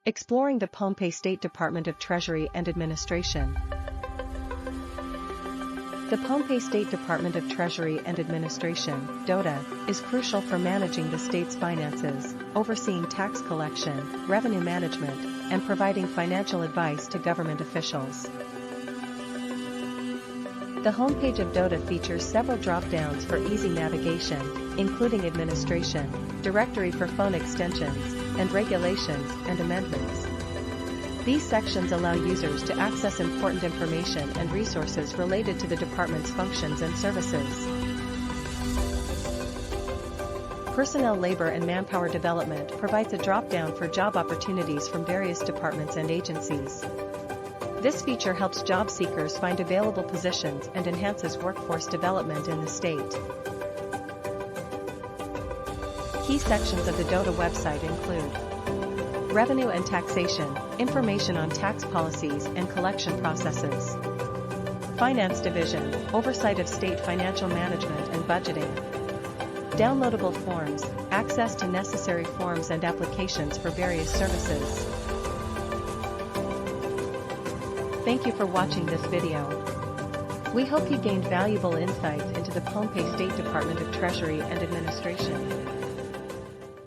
Exploring the Pohnpei State Department of Treasury and Administration. The Pohnpei State Department of Treasury and Administration, DOTA, is crucial for managing the state's finances, overseeing tax collection, revenue management, and providing financial advice to government officials. The homepage of DOTA features several drop-downs for easy navigation, including Administration, Directory for phone extensions, and Regulations and Amendments. These sections allow users to access important information and resources related to the department's functions and services. Personnel Labor and Manpower Development provides a drop-down for job opportunities from various departments and agencies. This feature helps job seekers find available positions and enhances workforce development in the state. Key sections of the DOTA website include Revenue and Taxation, information on tax policies and collection processes. Finance Division, oversight of state financial management and budgeting. Downloadable forms, access to necessary forms and applications for various services. Thank you for watching this video. We hope you gained valuable insights into the Pohnpei State Department of Treasury and Administration.